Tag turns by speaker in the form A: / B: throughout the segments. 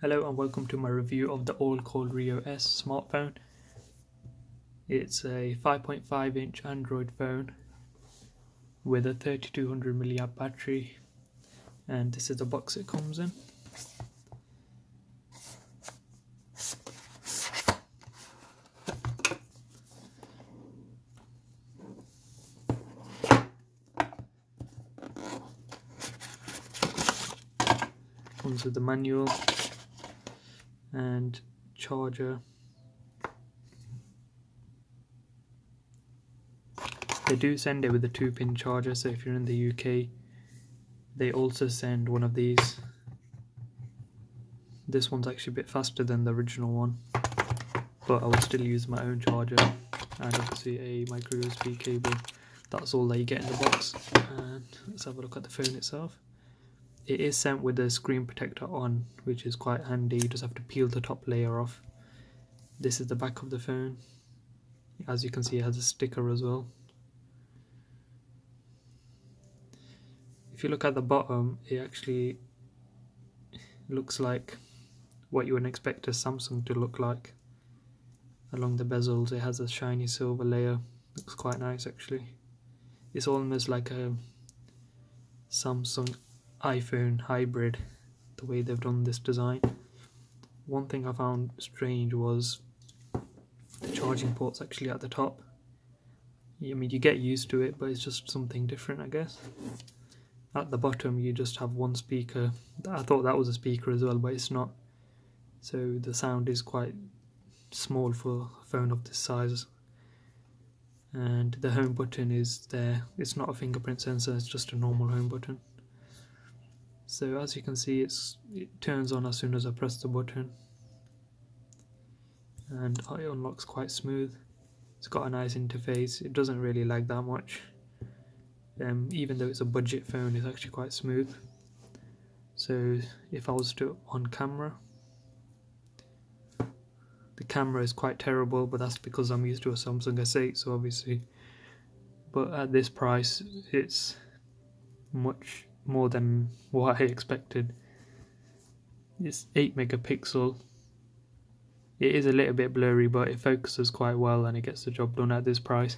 A: Hello and welcome to my review of the AllCall Rio S smartphone. It's a 5.5 inch Android phone with a 3200 mAh battery, and this is the box it comes in. Comes with the manual and charger. They do send it with a 2-pin charger, so if you're in the UK they also send one of these. This one's actually a bit faster than the original one, but I will still use my own charger and obviously a micro USB cable. That's all that you get in the box. And let's have a look at the phone itself. It is sent with a screen protector on, which is quite handy. You just have to peel the top layer off. This is the back of the phone. As you can see, it has a sticker as well. If you look at the bottom, it actually looks like what you would expect a Samsung to look like. Along the bezels it has a shiny silver layer. Looks quite nice actually. It's almost like a Samsung iPhone hybrid, the way they've done this design. One thing I found strange was the charging port's actually at the top. I mean, you get used to it, but it's just something different, I guess. At the bottom you just have one speaker. I thought that was a speaker as well, but it's not. So the sound is quite small for a phone of this size. And the home button is there. It's not a fingerprint sensor, it's just a normal home button. So as you can see, it turns on as soon as I press the button, and it unlocks quite smooth. It's got a nice interface. It doesn't really lag that much. Even though it's a budget phone, it's actually quite smooth. So if I was to on camera, the camera is quite terrible, but that's because I'm used to a Samsung S8, so obviously. But at this price, it's much more than what I expected. It's 8 megapixel. It is a little bit blurry, but it focuses quite well and it gets the job done at this price.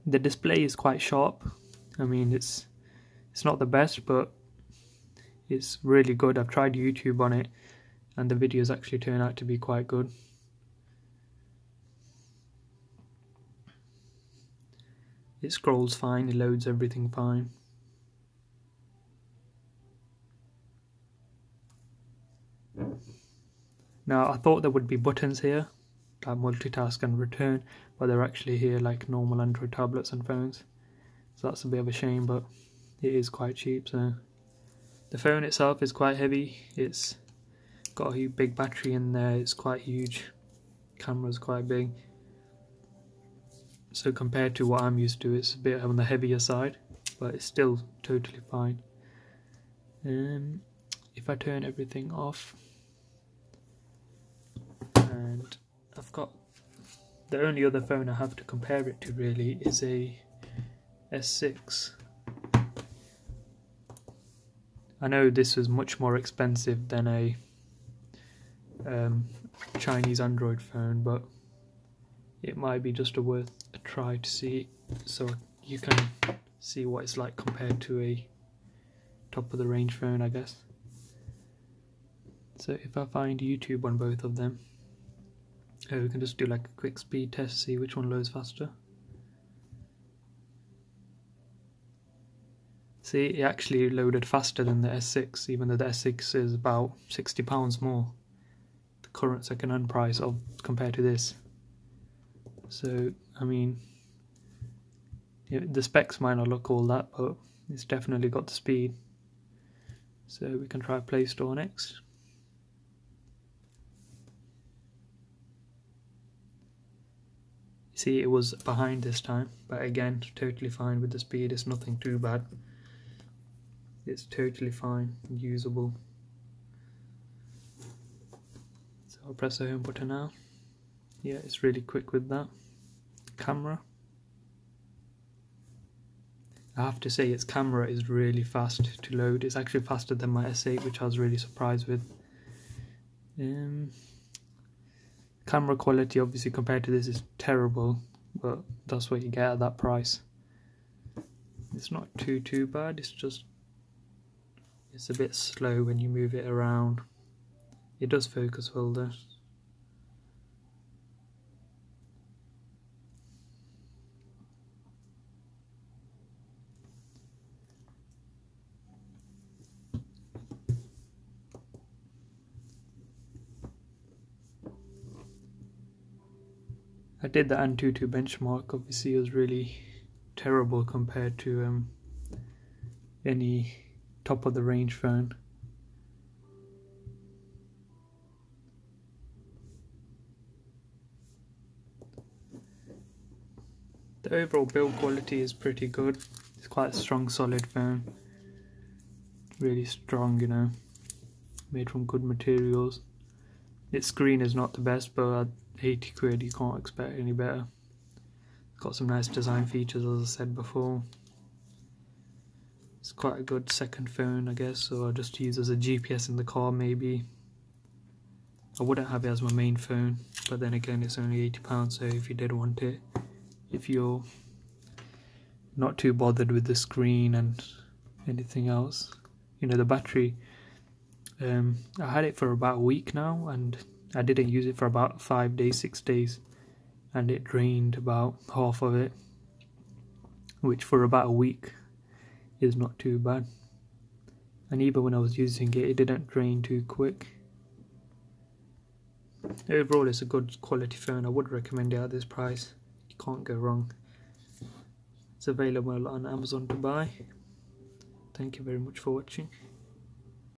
A: The display is quite sharp. I mean, it's not the best, but it's really good. I've tried YouTube on it and the videos actually turn out to be quite good. It scrolls fine, it loads everything fine. Now, I thought there would be buttons here, like multitask and return, but they're actually here like normal Android tablets and phones. So that's a bit of a shame, but it is quite cheap. So the phone itself is quite heavy. It's got a big battery in there, it's quite huge. Camera's quite big. So compared to what I'm used to, it's a bit on the heavier side, but it's still totally fine. If I turn everything off, and I've got the only other phone I have to compare it to really is a S6. I know this was much more expensive than a Chinese Android phone, but it might be just worth a try to see, so you can see what it's like compared to a top of the range phone, I guess. So if I find YouTube on both of them, we can just do like a quick speed test, see which one loads faster. See, it actually loaded faster than the S6, even though the S6 is about £60 more, the current second-hand price of compared to this. So, I mean, the specs might not look all that, but it's definitely got the speed. So we can try Play Store next. See, it was behind this time, but again, totally fine with the speed. It's nothing too bad. It's totally fine and usable. So I'll press the home button now. Yeah, it's really quick with that. Camera. I have to say its camera is really fast to load. It's actually faster than my S8, which I was really surprised with. Camera quality obviously compared to this is terrible, but that's what you get at that price. It's not too bad, it's a bit slow when you move it around. It does focus well though. I did the Antutu benchmark. Obviously it was really terrible compared to any top of the range phone. The overall build quality is pretty good. It's quite a strong, solid phone. Really strong, you know, made from good materials. Its screen is not the best, but at 80 quid you can't expect any better. It's got some nice design features, as I said before. It's quite a good second phone, I guess, or just to use as a GPS in the car maybe. I wouldn't have it as my main phone, but then again it's only £80, so if you did want it, if you're not too bothered with the screen and anything else. You know, the battery, I had it for about a week now, and I didn't use it for about 5 days, 6 days, and it drained about half of it, which for about a week is not too bad. And even when I was using it, it didn't drain too quick. Overall, it's a good quality phone. I would recommend it at this price. You can't go wrong. It's available on Amazon to buy. Thank you very much for watching.